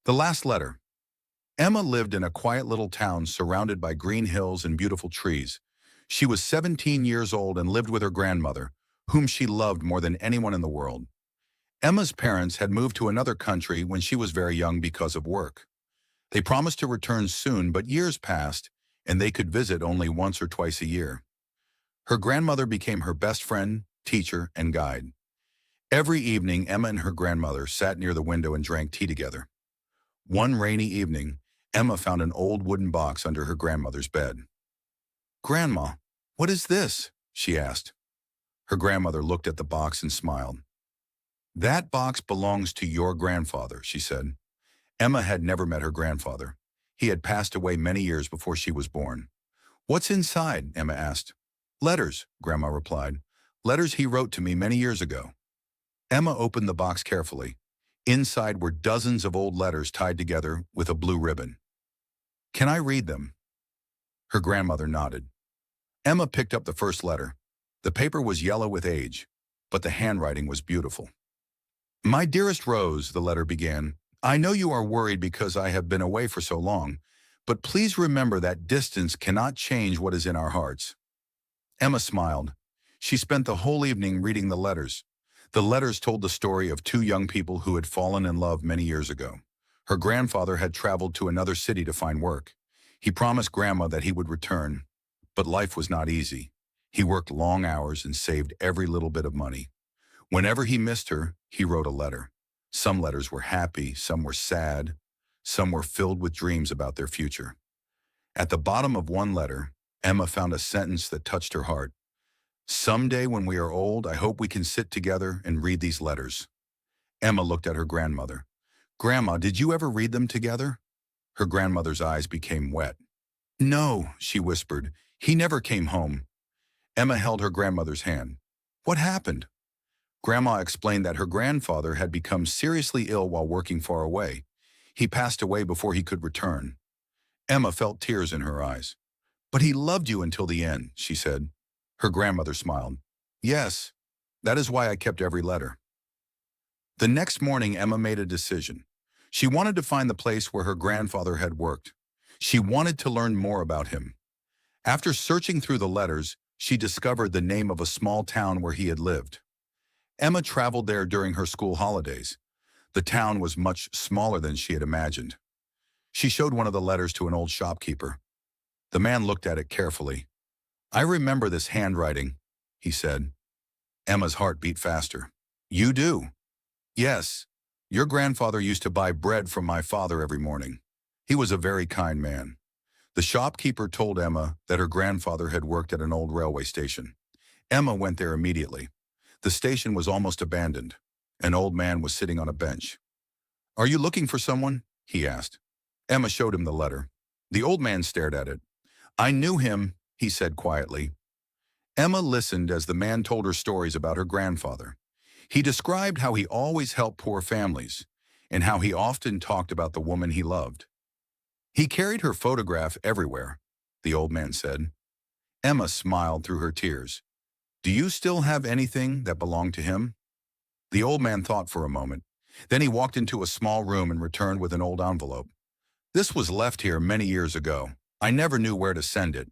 The last letter. Emma lived in a quiet little town surrounded by green hills and beautiful trees. She was 17 years old and lived with her grandmother, whom she loved more than anyone in the world. Emma's parents had moved to another country when she was very young because of work. They promised to return soon, but years passed, and they could visit only once or twice a year. Her grandmother became her best friend, teacher, and guide. Every evening, Emma and her grandmother sat near the window and drank tea together. One rainy evening, Emma found an old wooden box under her grandmother's bed. "Grandma, what is this?" she asked. Her grandmother looked at the box and smiled. "That box belongs to your grandfather," she said. Emma had never met her grandfather. He had passed away many years before she was born. "What's inside?" Emma asked. "Letters," Grandma replied. "Letters he wrote to me many years ago." Emma opened the box carefully. Inside were dozens of old letters tied together with a blue ribbon. "Can I read them?" Her grandmother nodded. Emma picked up the first letter. The paper was yellow with age, but the handwriting was beautiful. "My dearest Rose," the letter began, "I know you are worried because I have been away for so long, but please remember that distance cannot change what is in our hearts." Emma smiled. She spent the whole evening reading the letters. The letters told the story of two young people who had fallen in love many years ago. Her grandfather had traveled to another city to find work. He promised Grandma that he would return, but life was not easy. He worked long hours and saved every little bit of money. Whenever he missed her, he wrote a letter. Some letters were happy, some were sad, some were filled with dreams about their future. At the bottom of one letter, Emma found a sentence that touched her heart. "Someday when we are old, I hope we can sit together and read these letters." Emma looked at her grandmother. "Grandma, did you ever read them together?" Her grandmother's eyes became wet. "No," she whispered. "He never came home." Emma held her grandmother's hand. "What happened?" Grandma explained that her grandfather had become seriously ill while working far away. He passed away before he could return. Emma felt tears in her eyes. "But he loved you until the end," she said. Her grandmother smiled. "Yes, that is why I kept every letter." The next morning, Emma made a decision. She wanted to find the place where her grandfather had worked. She wanted to learn more about him. After searching through the letters, she discovered the name of a small town where he had lived. Emma traveled there during her school holidays. The town was much smaller than she had imagined. She showed one of the letters to an old shopkeeper. The man looked at it carefully. "I remember this handwriting," he said. Emma's heart beat faster. "You do?" "Yes. Your grandfather used to buy bread from my father every morning. He was a very kind man." The shopkeeper told Emma that her grandfather had worked at an old railway station. Emma went there immediately. The station was almost abandoned. An old man was sitting on a bench. "Are you looking for someone?" he asked. Emma showed him the letter. The old man stared at it. "I knew him," he said quietly. Emma listened as the man told her stories about her grandfather. He described how he always helped poor families, and how he often talked about the woman he loved. "He carried her photograph everywhere," the old man said. Emma smiled through her tears. "Do you still have anything that belonged to him?" The old man thought for a moment. Then he walked into a small room and returned with an old envelope. "This was left here many years ago. I never knew where to send it."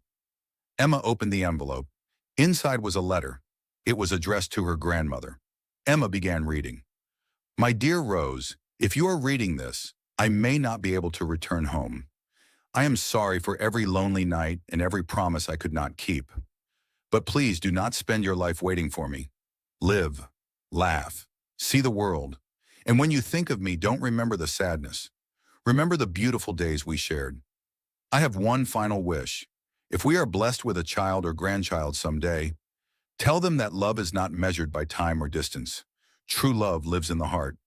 Emma opened the envelope. Inside was a letter. It was addressed to her grandmother. Emma began reading. "My dear Rose, if you are reading this, I may not be able to return home. I am sorry for every lonely night and every promise I could not keep. But please do not spend your life waiting for me. Live, laugh, see the world. And when you think of me, don't remember the sadness. Remember the beautiful days we shared. I have one final wish. If we are blessed with a child or grandchild someday, tell them that love is not measured by time or distance. True love lives in the heart.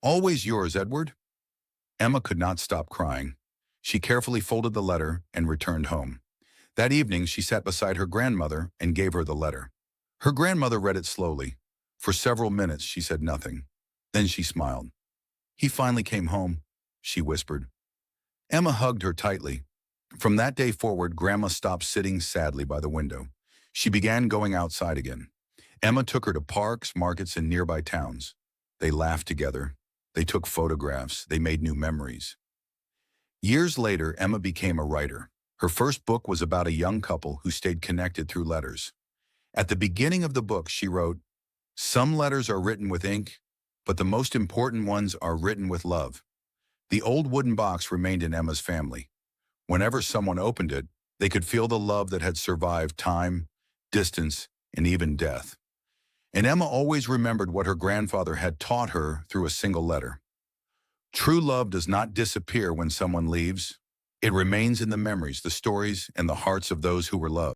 Always yours, Edward." Emma could not stop crying. She carefully folded the letter and returned home. That evening, she sat beside her grandmother and gave her the letter. Her grandmother read it slowly. For several minutes, she said nothing. Then she smiled. "He finally came home," she whispered. Emma hugged her tightly. From that day forward, Grandma stopped sitting sadly by the window. She began going outside again. Emma took her to parks, markets, and nearby towns. They laughed together. They took photographs. They made new memories. Years later, Emma became a writer. Her first book was about a young couple who stayed connected through letters. At the beginning of the book, she wrote, "Some letters are written with ink, but the most important ones are written with love." The old wooden box remained in Emma's family. Whenever someone opened it, they could feel the love that had survived time, distance, and even death. And Emma always remembered what her grandfather had taught her through a single letter. True love does not disappear when someone leaves. It remains in the memories, the stories, and the hearts of those who were loved.